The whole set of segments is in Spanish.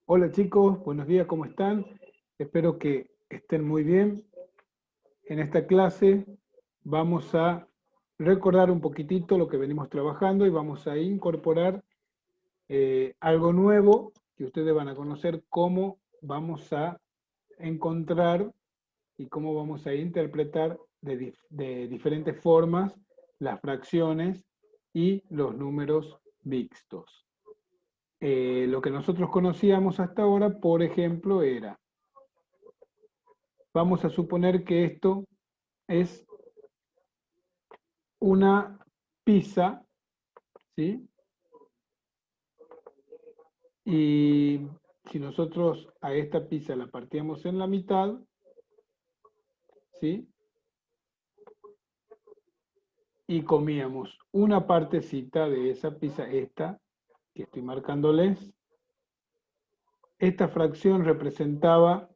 Hola chicos, buenos días, ¿cómo están? Espero que estén muy bien. En esta clase vamos a recordar un poquitito lo que venimos trabajando y vamos a incorporar algo nuevo que ustedes van a conocer cómo vamos a encontrar y cómo vamos a interpretar de diferentes formas las fracciones y los números mixtos. Lo que nosotros conocíamos hasta ahora, por ejemplo, era, vamos a suponer que esto es una pizza, ¿sí? Y si nosotros a esta pizza la partíamos en la mitad, ¿sí? Y comíamos una partecita de esa pizza, esta, que estoy marcándoles, esta fracción representaba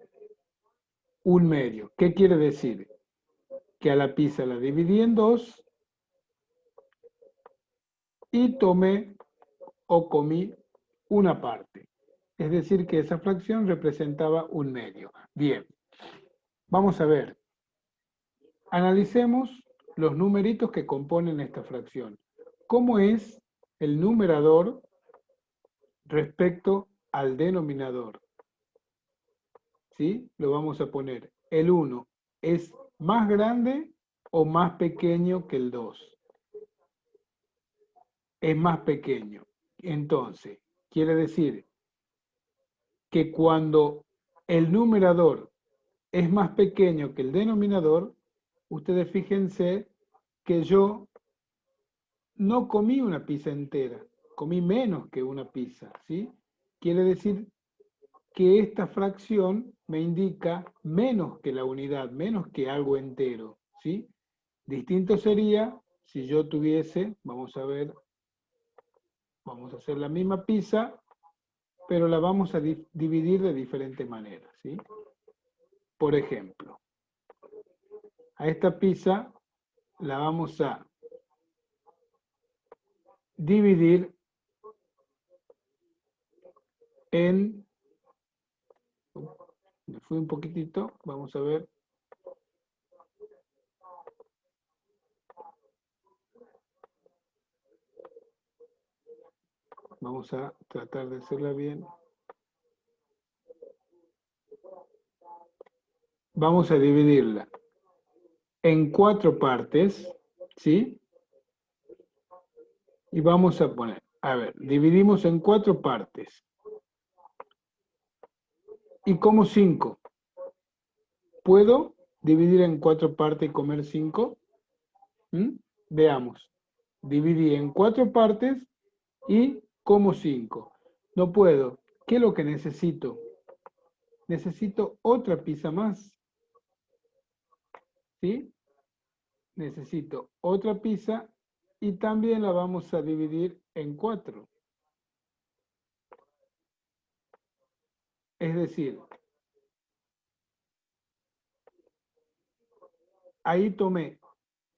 un medio. ¿Qué quiere decir? Que a la pizza la dividí en dos y tomé o comí una parte. Es decir, que esa fracción representaba un medio. Bien, vamos a ver. Analicemos los numeritos que componen esta fracción. ¿Cómo es el numerador respecto al denominador? ¿Sí? Lo vamos a poner. El 1 es más grande o más pequeño que el 2. Es más pequeño. Entonces, quiere decir que cuando el numerador es más pequeño que el denominador, ustedes fíjense que yo no comí una pizza entera, comí menos que una pizza, ¿sí? Quiere decir que esta fracción me indica menos que la unidad, menos que algo entero, ¿sí? Distinto sería si yo tuviese, vamos a ver, vamos a hacer la misma pizza, pero la vamos a dividir de diferente manera, ¿sí? Por ejemplo, a esta pizza la vamos a dividir en, me fui un poquitito, vamos a ver, vamos a tratar de hacerla bien. Vamos a dividirla en 4 partes, ¿sí? Y vamos a poner, a ver, dividimos en 4 partes. Y como 5. ¿Puedo dividir en 4 partes y comer 5? Veamos. Dividí en 4 partes y como 5. No puedo. ¿Qué es lo que necesito? Necesito otra pizza más. ¿Sí? Necesito otra pizza y también la vamos a dividir en 4. Es decir, ahí tomé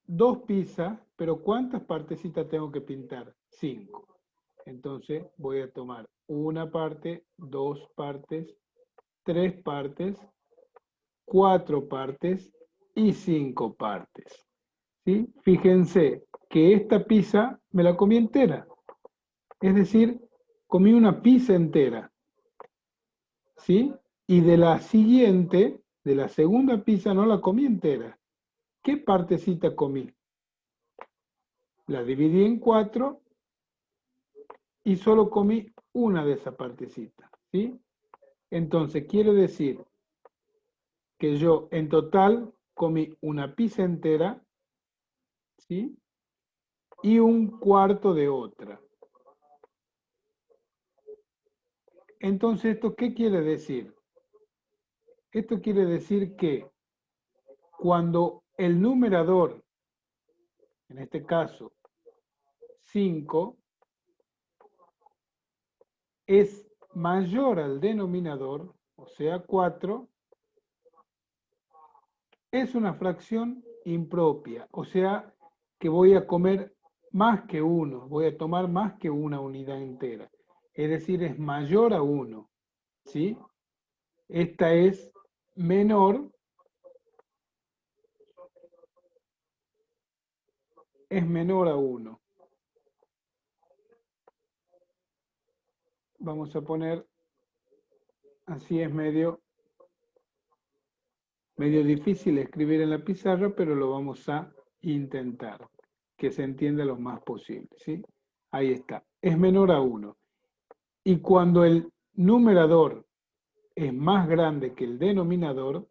2 pizzas, pero ¿cuántas partecitas tengo que pintar? 5. Entonces voy a tomar una parte, 2 partes, 3 partes, 4 partes y 5 partes. ¿Sí? Fíjense que esta pizza me la comí entera. Es decir, comí una pizza entera. ¿Sí? Y de la siguiente, de la segunda pizza, no la comí entera. ¿Qué partecita comí? La dividí en 4 y solo comí una de esas partecitas, ¿sí? Entonces, quiere decir que yo en total comí una pizza entera, ¿sí? Y un cuarto de otra. Entonces, ¿esto qué quiere decir? Esto quiere decir que cuando el numerador, en este caso 5, es mayor al denominador, o sea 4, es una fracción impropia, o sea que voy a comer más que uno, voy a tomar más que una unidad entera. Es decir, es mayor a 1. ¿sí? Esta es menor, a 1. Vamos a poner, así es medio difícil escribir en la pizarra, pero lo vamos a intentar, que se entienda lo más posible, ¿sí? Ahí está, es menor a 1. Y cuando el numerador es más grande que el denominador,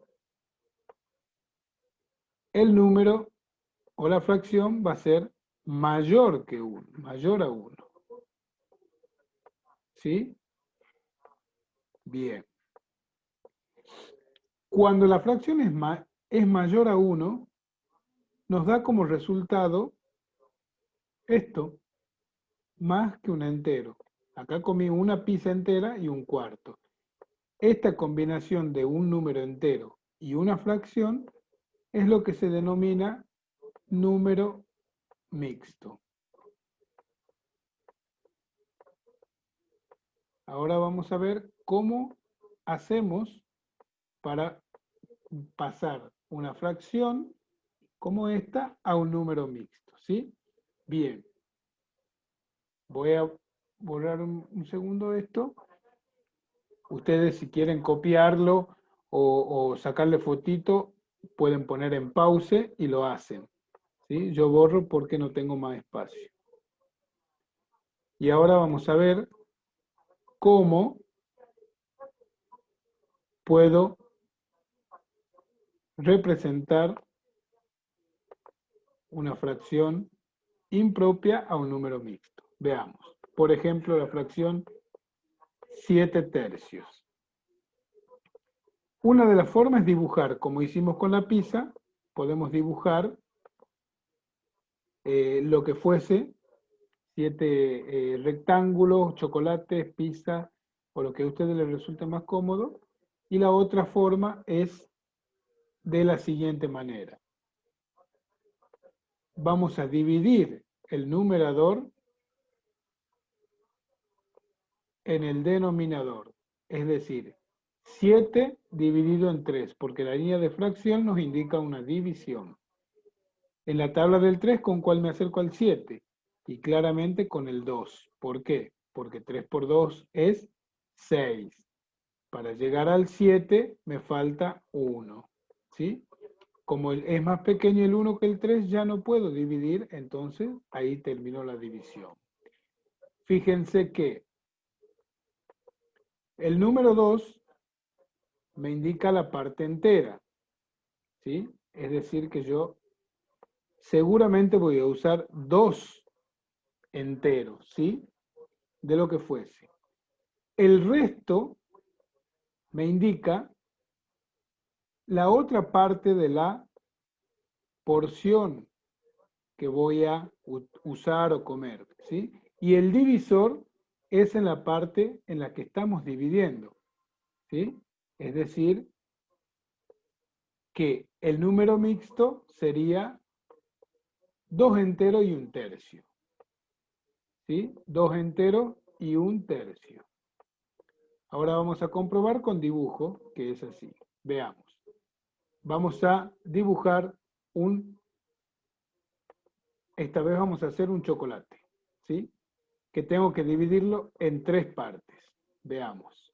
el número o la fracción va a ser mayor que 1, mayor a 1. ¿Sí? Bien. Cuando la fracción es mayor a 1, nos da como resultado esto, más que un entero. Acá comí una pizza entera y un cuarto. Esta combinación de un número entero y una fracción es lo que se denomina número mixto. Ahora vamos a ver cómo hacemos para pasar una fracción como esta a un número mixto, ¿sí? Bien, voy a borrar un segundo esto. Ustedes si quieren copiarlo o sacarle fotito, pueden poner en pause y lo hacen, ¿sí? Yo borro porque no tengo más espacio. Y ahora vamos a ver cómo puedo representar una fracción impropia a un número mixto. Veamos. Por ejemplo, la fracción 7 tercios. Una de las formas es dibujar, como hicimos con la pizza, podemos dibujar lo que fuese 7 rectángulos, chocolates, pizza, o lo que a ustedes les resulte más cómodo. Y la otra forma es de la siguiente manera. Vamos a dividir el numerador en el denominador, es decir, 7 dividido en 3, porque la línea de fracción nos indica una división. En la tabla del 3, ¿con cuál me acerco al 7? Y claramente con el 2. ¿Por qué? Porque 3 por 2 es 6. Para llegar al 7 me falta 1. ¿Sí? Como es más pequeño el 1 que el 3, ya no puedo dividir, entonces ahí terminó la división. Fíjense que el número 2 me indica la parte entera, ¿sí? Es decir, que yo seguramente voy a usar 2 enteros, ¿sí? De lo que fuese. El resto me indica la otra parte de la porción que voy a usar o comer, ¿sí? Y el divisor es en la parte en la que estamos dividiendo, ¿sí? Es decir, que el número mixto sería 2 enteros y 1 tercio, ¿sí? 2 enteros y 1 tercio. Ahora vamos a comprobar con dibujo, que es así. Veamos. Vamos a dibujar esta vez vamos a hacer un chocolate, ¿sí? Que tengo que dividirlo en 3 partes. Veamos.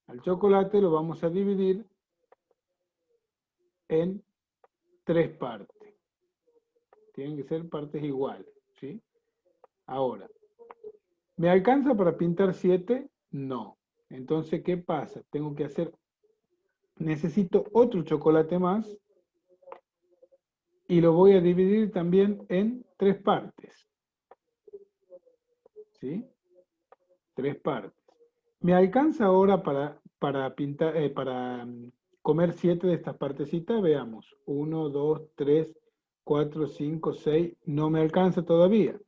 Al chocolate lo vamos a dividir en 3 partes. Tienen que ser partes iguales, ¿sí? Ahora, ¿me alcanza para pintar 7? No. Entonces, ¿qué pasa? Tengo que hacer, necesito otro chocolate más y lo voy a dividir también en 3 partes, ¿sí? 3 partes. ¿Me alcanza ahora para pintar, para comer 7 de estas partecitas? Veamos. 1, 2, 3, 4, 5, 6. No me alcanza todavía.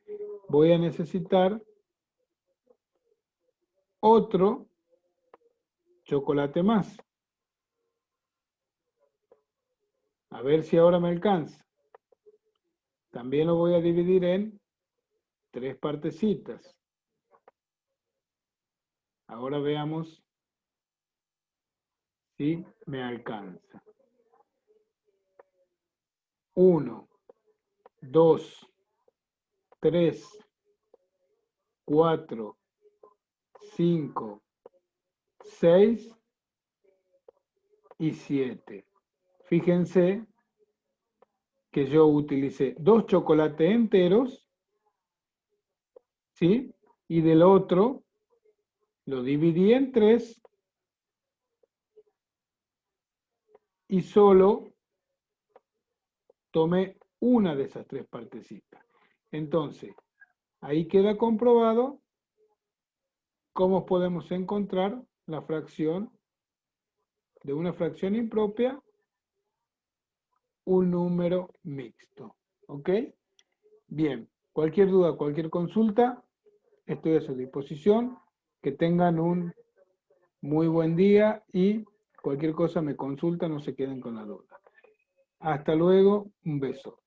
Voy a necesitar otro chocolate más. A ver si ahora me alcanza. También lo voy a dividir en 3 partecitas. Ahora veamos ¿sí? Me alcanza. 1, 2, 3, 4, 5, 6 y 7. Fíjense que yo utilicé 2 chocolates enteros, ¿sí? Y del otro lo dividí en 3 y solo tomé una de esas 3 partecitas. Entonces, ahí queda comprobado cómo podemos encontrar la fracción de una fracción impropia, un número mixto. ¿Ok? Bien, cualquier duda, cualquier consulta, estoy a su disposición. Que tengan un muy buen día y cualquier cosa me consultan, no se queden con la duda. Hasta luego, un beso.